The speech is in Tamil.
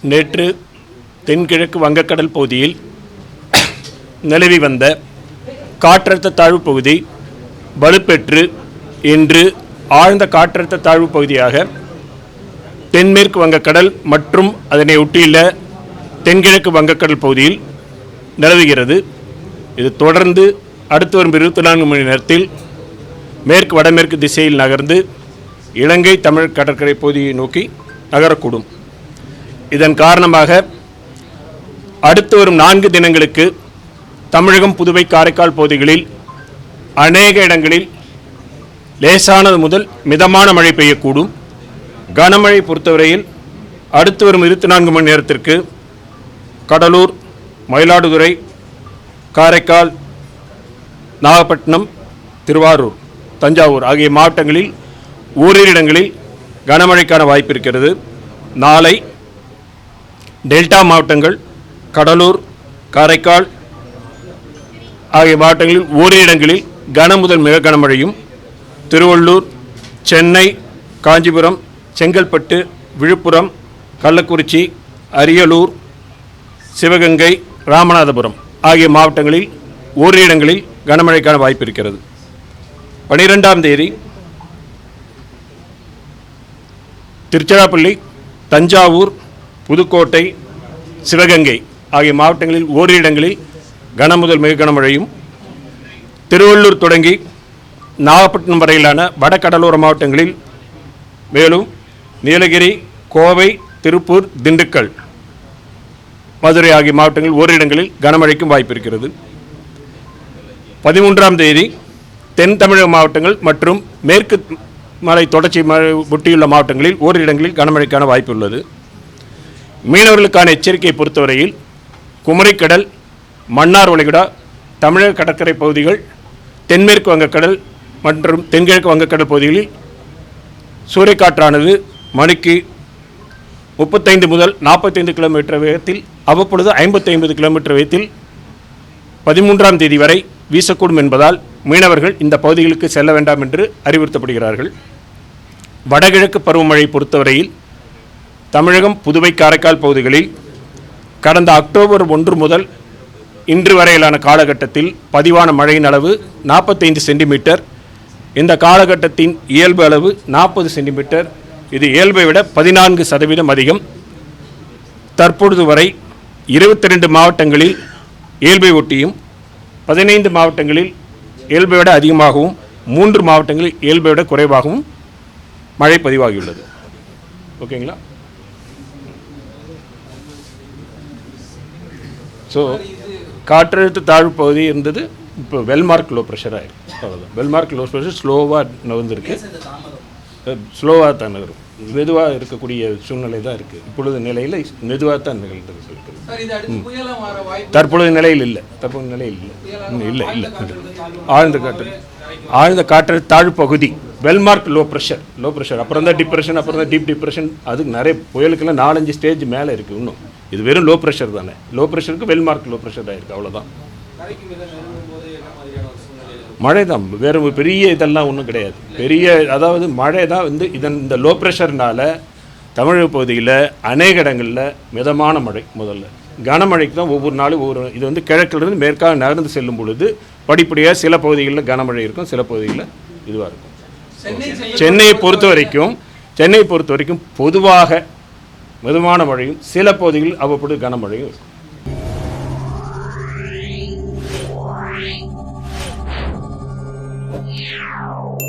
நேற்று தென்கிழக்கு வங்கக்கடல் பகுதியில் நிலவி வந்த காற்றழுத்த தாழ்வு பகுதி வலுப்பெற்று இன்று ஆழ்ந்த காற்றழுத்த தாழ்வு பகுதியாக தென்மேற்கு வங்கக்கடல் மற்றும் அதனை ஒட்டியுள்ள தென்கிழக்கு வங்கக்கடல் பகுதியில் நிலவுகிறது. இது தொடர்ந்து அடுத்து வரும் 24 மணி நேரத்தில் மேற்கு வடமேற்கு திசையில் நகர்ந்து இலங்கை தமிழ் கடற்கரை பகுதியை நோக்கி நகரக்கூடும். இதன் காரணமாக அடுத்து வரும் 4 தினங்களுக்கு தமிழகம், புதுவை, காரைக்கால் பகுதிகளில் அநேக இடங்களில் லேசானது முதல் மிதமான மழை பெய்யக்கூடும். கனமழை பொறுத்தவரையில் அடுத்து வரும் 24 மணி நேரத்திற்கு கடலூர், மயிலாடுதுறை, காரைக்கால், நாகப்பட்டினம், திருவாரூர், தஞ்சாவூர் ஆகிய மாவட்டங்களில் ஓரிரு இடங்களில் கனமழைக்கான வாய்ப்பு இருக்கிறது. நாளை டெல்டா மாவட்டங்கள், கடலூர், காரைக்கால் ஆகிய மாவட்டங்களில் ஓரிரு இடங்களில் கன முதல் மிக கனமழையும், திருவள்ளூர், சென்னை, காஞ்சிபுரம், செங்கல்பட்டு, விழுப்புரம், கள்ளக்குறிச்சி, அரியலூர், சிவகங்கை, ராமநாதபுரம் ஆகிய மாவட்டங்களில் ஓரிரு இடங்களில் கனமழைக்கான வாய்ப்பு இருக்கிறது. 12ஆம் தேதி திருச்சிராப்பள்ளி, தஞ்சாவூர், புதுக்கோட்டை, சிவகங்கை ஆகிய மாவட்டங்களில் ஓரிரு இடங்களில் கன முதல் மிக கனமழையும், திருவள்ளூர் தொடங்கி நாகப்பட்டினம் வரையிலான வடகடலோர மாவட்டங்களில், மேலும் நீலகிரி, கோவை, திருப்பூர், திண்டுக்கல், மதுரை ஆகிய மாவட்டங்களில் ஓரிரு இடங்களில் கனமழைக்கும் வாய்ப்பு இருக்கிறது. 13ஆம் தேதி தென் தமிழக மாவட்டங்கள் மற்றும் மேற்கு மலை தொடர்ச்சி ஒட்டியுள்ள மாவட்டங்களில் ஓரிரு இடங்களில் கனமழைக்கான வாய்ப்பு உள்ளது. மீனவர்களுக்கான எச்சரிக்கையை பொறுத்தவரையில் குமரிக்கடல், மன்னார் வளைகுடா, தமிழக கடற்கரை பகுதிகள், தென்மேற்கு வங்கக்கடல் மற்றும் தென்கிழக்கு வங்கக்கடல் பகுதிகளில் சூறைக்காற்றானது மணிக்கு 35 முதல் 45 கிலோமீட்டர் வேகத்தில், அவ்வப்பொழுது 50 கிலோமீட்டர் வேகத்தில் 13ஆம் தேதி வரை வீசக்கூடும் என்பதால் மீனவர்கள் இந்த பகுதிகளுக்கு செல்ல வேண்டாம் என்று அறிவுறுத்தப்படுகிறார்கள். வடகிழக்கு பருவமழை பொறுத்தவரையில் தமிழகம், புதுவை, காரைக்கால் பகுதிகளில் கடந்த அக்டோபர் 1 முதல் இன்று வரையிலான காலகட்டத்தில் பதிவான மழையின் அளவு 45 சென்டிமீட்டர். இந்த காலகட்டத்தின் இயல்பு அளவு 40 சென்டிமீட்டர். இது இயல்பை விட 14% அதிகம். தற்பொழுது வரை 22 மாவட்டங்களில் இயல்பை ஒட்டியும், 15 மாவட்டங்களில் இயல்பை விட அதிகமாகவும், 3 மாவட்டங்களில் இயல்பை விட குறைவாகவும் மழை பதிவாகியுள்ளது. ஓகேங்களா? ஸோ காற்றழுத்த தாழ்வு பகுதி இருந்தது, இப்போ வெல்மார்க் லோ ப்ரெஷர் ஆகிடும். அவ்வளோதான். வெல்மார்க் லோ ப்ரெஷர் ஸ்லோவாக நகர்ந்துருக்கு. ஸ்லோவாக தான் நகரும். மெதுவாக இருக்கக்கூடிய சூழ்நிலை தான் இருக்குது. இப்பொழுது நிலையில் மெதுவாக தான் நிகழ்ந்து தற்பொழுது நிலையில் இல்லை. இல்லை ஆழ்ந்த காற்றழுத்த தாழ்வு பகுதி வெல்மார்க் லோ ப்ரெஷர் அப்புறம் தான் டிப்ரெஷன், அப்புறம் தான் டீப் டிப்ரெஷன். அது நிறைய புயலுக்கெல்லாம் 4-5 ஸ்டேஜ் மேலே இருக்குது. இன்னும் இது வெறும் லோ ப்ரெஷர் தானே. லோ ப்ரெஷருக்கு வெல்மார்க் லோ ப்ரெஷர் ஆகிருக்கு. அவ்வளோதான். மழை தான், வேறு பெரிய இதெல்லாம் ஒன்றும் கிடையாது. அதாவது மழை தான் இந்த லோ ப்ரெஷர்னால தமிழக பகுதியில் அநேக இடங்களில் மிதமான மழை. முதல்ல கனமழைக்கு தான் ஒவ்வொரு நாளும் இது கிழக்கிலிருந்து மேற்காக நகர்ந்து செல்லும் பொழுது படிப்படியாக சில பகுதிகளில் கனமழை இருக்கும், சில பகுதிகளில் இதுவாக இருக்கும். சென்னையை பொறுத்த வரைக்கும் பொதுவாக மிதமான மழையும், சில பகுதிகளில் அவ்வப்பொழுது கனமழையும் இருக்கும். Yeah.